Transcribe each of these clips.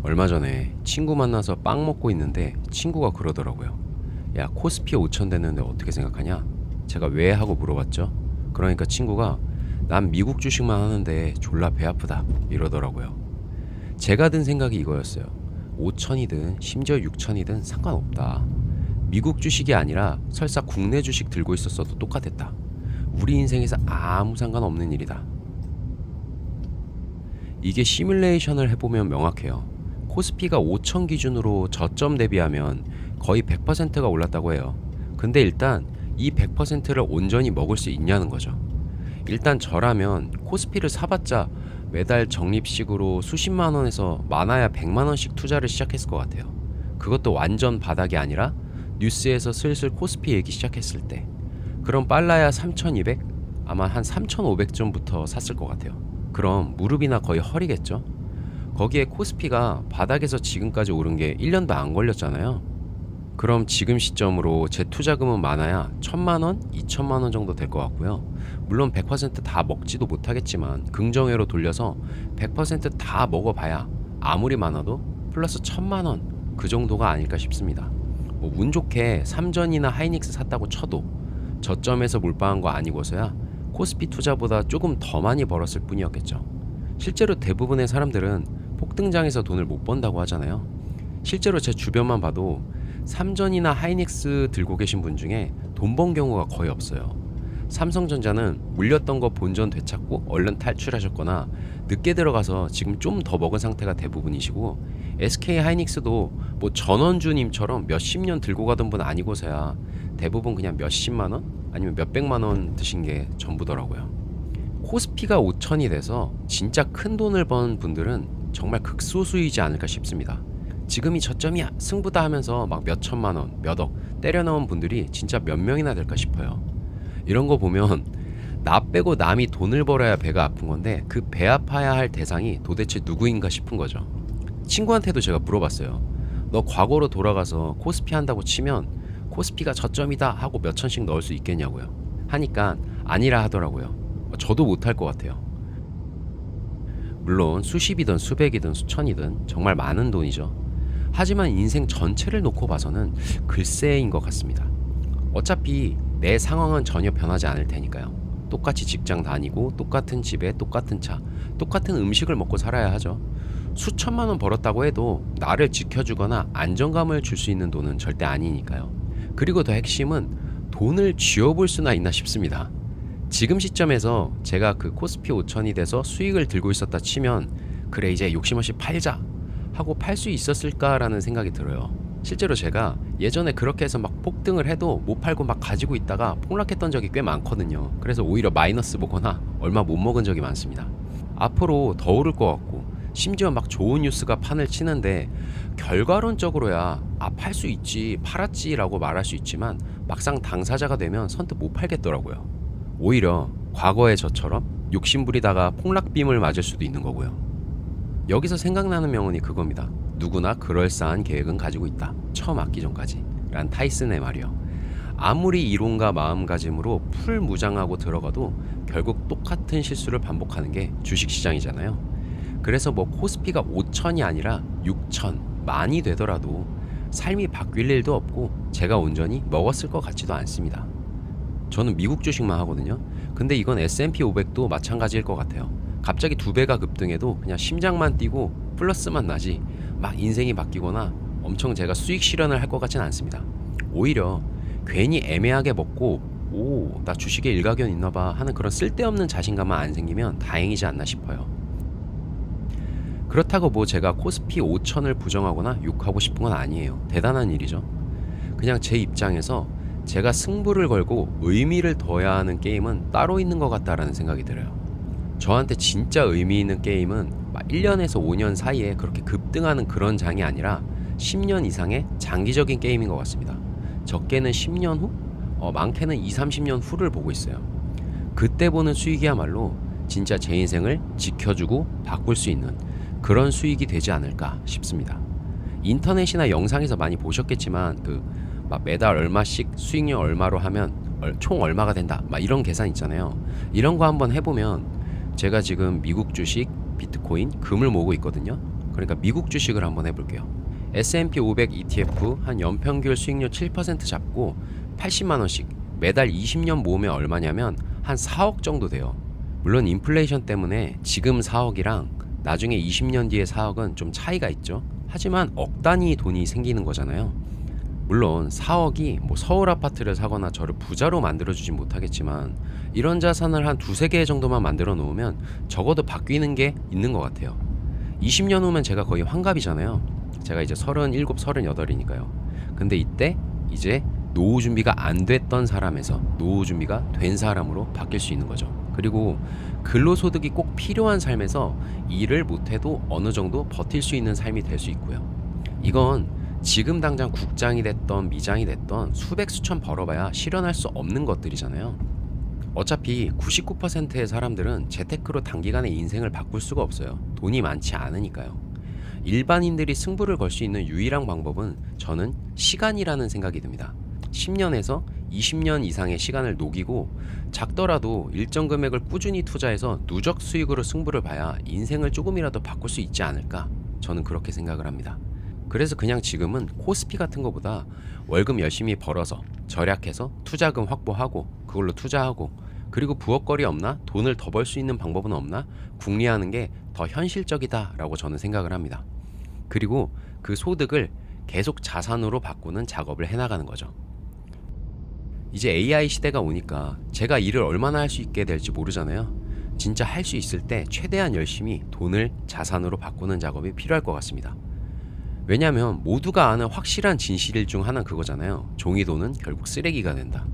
얼마 전에 친구 만나서 빵 먹고 있는데 친구가 그러더라고요. 야, 코스피 5천 됐는데 어떻게 생각하냐? 제가 왜 하고 물어봤죠. 그러니까 친구가 난 미국 주식만 하는데 졸라 배 아프다 이러더라고요. 제가 든 생각이 이거였어요. 5천이든 심지어 6천이든 상관없다. 미국 주식이 아니라 설사 국내 주식 들고 있었어도 똑같았다. 우리 인생에서 아무 상관없는 일이다. 이게 시뮬레이션을 해보면 명확해요. 코스피가 5천 기준으로 저점 대비하면 거의 100%가 올랐다고 해요. 근데 일단 이 100%를 온전히 먹을 수 있냐는 거죠. 일단 저라면 코스피를 사봤자 매달 적립식으로 수십만 원에서 많아야 100만 원씩 투자를 시작했을 것 같아요. 그것도 완전 바닥이 아니라 뉴스에서 슬슬 코스피 얘기 시작했을 때. 그럼 빨라야 3200? 아마 한 3500점부터 샀을 것 같아요. 그럼 무릎이나 거의 허리겠죠? 거기에 코스피가 바닥에서 지금까지 오른 게 1년도 안 걸렸잖아요. 그럼 지금 시점으로 제 투자금은 많아야 1000만원, 2000만원 정도 될 것 같고요. 물론 100%다 먹지도 못하겠지만 긍정회로 돌려서 100%다 먹어봐야 아무리 많아도 플러스 1000만원 그 정도가 아닐까 싶습니다. 운 좋게 삼전이나 하이닉스 샀다고 쳐도 저점에서 몰빵한 거 아니고서야 코스피 투자보다 조금 더 많이 벌었을 뿐이었겠죠. 실제로 대부분의 사람들은 폭등장에서 돈을 못 번다고 하잖아요. 실제로 제 주변만 봐도 삼전이나 하이닉스 들고 계신 분 중에 돈 번 경우가 거의 없어요. 삼성전자는 물렸던 거 본전 되찾고 얼른 탈출하셨거나 늦게 들어가서 지금 좀 더 먹은 상태가 대부분이시고, SK 하이닉스도 뭐 전원주님처럼 몇십 년 들고 가던 분 아니고서야 대부분 그냥 몇십만 원 아니면 몇백만 원 드신 게 전부더라고요. 코스피가 5천이 돼서 진짜 큰 돈을 번 분들은 정말 극소수이지 않을까 싶습니다. 지금이 저점이야 승부다 하면서 막 몇천만 원, 몇억 때려 넣은 분들이 진짜 몇 명이나 될까 싶어요. 이런 거 보면 나 빼고 남이 돈을 벌어야 배가 아픈 건데 그 배 아파야 할 대상이 도대체 누구인가 싶은 거죠. 친구한테도 제가 물어봤어요. 너 과거로 돌아가서 코스피 한다고 치면 코스피가 저점이다 하고 몇 천씩 넣을 수 있겠냐고요. 하니까 아니라 하더라고요. 저도 못할 것 같아요. 물론 수십이든 수백이든 수천이든 정말 많은 돈이죠. 하지만 인생 전체를 놓고 봐서는 글쎄인 것 같습니다. 어차피 내 상황은 전혀 변하지 않을 테니까요. 똑같이 직장 다니고 똑같은 집에 똑같은 차, 똑같은 음식을 먹고 살아야 하죠. 수천만 원 벌었다고 해도 나를 지켜주거나 안정감을 줄 수 있는 돈은 절대 아니니까요. 그리고 더 핵심은 돈을 쥐어볼 수나 있나 싶습니다. 지금 시점에서 제가 그 코스피 5천이 돼서 수익을 들고 있었다 치면 그래 이제 욕심없이 팔자 하고 팔 수 있었을까라는 생각이 들어요. 실제로 제가 예전에 그렇게 해서 막 폭등을 해도 못 팔고 막 가지고 있다가 폭락했던 적이 꽤 많거든요. 그래서 오히려 마이너스 보거나 얼마 못 먹은 적이 많습니다. 앞으로 더 오를 것 같고 심지어 막 좋은 뉴스가 판을 치는데 결과론적으로야 팔 수 있지 팔았지 라고 말할 수 있지만 막상 당사자가 되면 선뜻 못 팔겠더라고요. 오히려 과거의 저처럼 욕심부리다가 폭락빔을 맞을 수도 있는 거고요. 여기서 생각나는 명언이 그겁니다. 누구나 그럴싸한 계획은 가지고 있다. 처음 맞기 전까지. 란 타이슨의 말이요. 아무리 이론과 마음가짐으로 풀무장하고 들어가도 결국 똑같은 실수를 반복하는 게 주식시장이잖아요. 그래서 뭐 코스피가 5천이 아니라 6천, 만이 되더라도 삶이 바뀔 일도 없고 제가 온전히 먹었을 것 같지도 않습니다. 저는 미국 주식만 하거든요. 근데 이건 S&P 500도 마찬가지일 것 같아요. 갑자기 2배가 급등해도 그냥 심장만 뛰고 플러스만 나지 막 인생이 바뀌거나 엄청 제가 수익 실현을 할 것 같진 않습니다. 오히려 괜히 애매하게 먹고 나 주식에 일가견 있나봐 하는 그런 쓸데없는 자신감만 안 생기면 다행이지 않나 싶어요. 그렇다고 뭐 제가 코스피 5천을 부정하거나 욕하고 싶은 건 아니에요. 대단한 일이죠. 그냥 제 입장에서 제가 승부를 걸고 의미를 둬야 하는 게임은 따로 있는 것 같다라는 생각이 들어요. 저한테 진짜 의미 있는 게임은 1년에서 5년 사이에 그렇게 급등하는 그런 장이 아니라 10년 이상의 장기적인 게임인 것 같습니다. 적게는 10년 후, 많게는 2, 30년 후를 보고 있어요. 그때 보는 수익이야말로 진짜 제 인생을 지켜주고 바꿀 수 있는 그런 수익이 되지 않을까 싶습니다. 인터넷이나 영상에서 많이 보셨겠지만 막 매달 얼마씩 수익률 얼마로 하면 총 얼마가 된다 막 이런 계산 있잖아요. 이런 거 한번 해보면 제가 지금 미국 주식, 비트코인, 금을 모으고 있거든요. 그러니까 미국 주식을 한번 해볼게요. S&P 500 ETF 한 연평균 수익률 7% 잡고 80만 원씩 매달 20년 모으면 얼마냐면 한 4억 정도 돼요. 물론 인플레이션 때문에 지금 4억이랑 나중에 20년 뒤에 4억은 좀 차이가 있죠. 하지만 억 단위 돈이 생기는 거잖아요. 물론 4억이 뭐 서울 아파트를 사거나 저를 부자로 만들어주진 못하겠지만 이런 자산을 한 두세 개 정도만 만들어 놓으면 적어도 바뀌는 게 있는 것 같아요. 20년 후면 제가 거의 환갑이잖아요. 제가 이제 37, 38이니까요. 근데 이때 이제 노후 준비가 안 됐던 사람에서 노후 준비가 된 사람으로 바뀔 수 있는 거죠. 그리고 근로소득이 꼭 필요한 삶에서 일을 못해도 어느 정도 버틸 수 있는 삶이 될 수 있고요. 이건 지금 당장 국장이 됐던 미장이 됐던 수백 수천 벌어봐야 실현할 수 없는 것들이잖아요. 어차피 99%의 사람들은 재테크로 단기간에 인생을 바꿀 수가 없어요. 돈이 많지 않으니까요. 일반인들이 승부를 걸 수 있는 유일한 방법은 저는 시간이라는 생각이 듭니다. 10년에서 20년 이상의 시간을 녹이고 작더라도 일정 금액을 꾸준히 투자해서 누적 수익으로 승부를 봐야 인생을 조금이라도 바꿀 수 있지 않을까, 저는 그렇게 생각을 합니다. 그래서 그냥 지금은 코스피 같은 거보다 월급 열심히 벌어서 절약해서 투자금 확보하고 그걸로 투자하고, 그리고 부업거리 없나? 돈을 더 벌 수 있는 방법은 없나? 궁리하는 게 더 현실적이다라고 저는 생각을 합니다. 그리고 그 소득을 계속 자산으로 바꾸는 작업을 해나가는 거죠. 이제 AI 시대가 오니까 제가 일을 얼마나 할 수 있게 될지 모르잖아요. 진짜 할 수 있을 때 최대한 열심히 돈을 자산으로 바꾸는 작업이 필요할 것 같습니다. 왜냐하면 모두가 아는 확실한 진실 중 하나는 그거잖아요. 종이돈은 결국 쓰레기가 된다.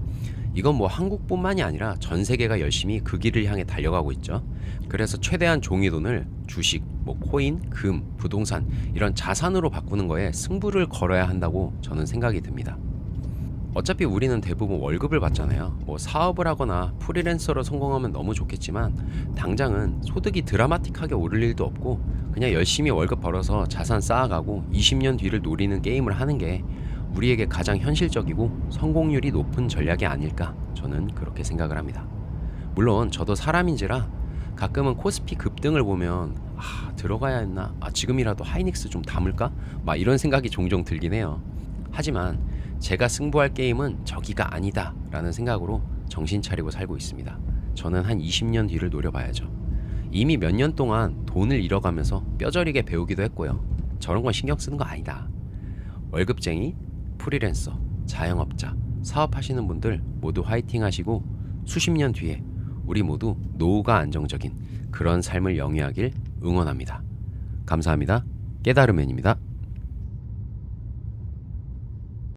이건 뭐 한국뿐만이 아니라 전 세계가 열심히 그 길을 향해 달려가고 있죠. 그래서 최대한 종이돈을 주식, 뭐 코인, 금, 부동산 이런 자산으로 바꾸는 거에 승부를 걸어야 한다고 저는 생각이 듭니다. 어차피 우리는 대부분 월급을 받잖아요. 뭐 사업을 하거나 프리랜서로 성공하면 너무 좋겠지만 당장은 소득이 드라마틱하게 오를 일도 없고 그냥 열심히 월급 벌어서 자산 쌓아가고 20년 뒤를 노리는 게임을 하는 게 우리에게 가장 현실적이고 성공률이 높은 전략이 아닐까, 저는 그렇게 생각을 합니다. 물론 저도 사람인지라 가끔은 코스피 급등을 보면 들어가야 했나? 지금이라도 하이닉스 좀 담을까? 막 이런 생각이 종종 들긴 해요. 하지만 제가 승부할 게임은 저기가 아니다 라는 생각으로 정신 차리고 살고 있습니다. 저는 한 20년 뒤를 노려봐야죠. 이미 몇 년 동안 돈을 잃어가면서 뼈저리게 배우기도 했고요. 저런 건 신경 쓰는 거 아니다. 월급쟁이, 프리랜서, 자영업자, 사업하시는 분들 모두 화이팅 하시고 수십 년 뒤에 우리 모두 노후가 안정적인 그런 삶을 영위하길 응원합니다. 감사합니다. 깨달음맨입니다.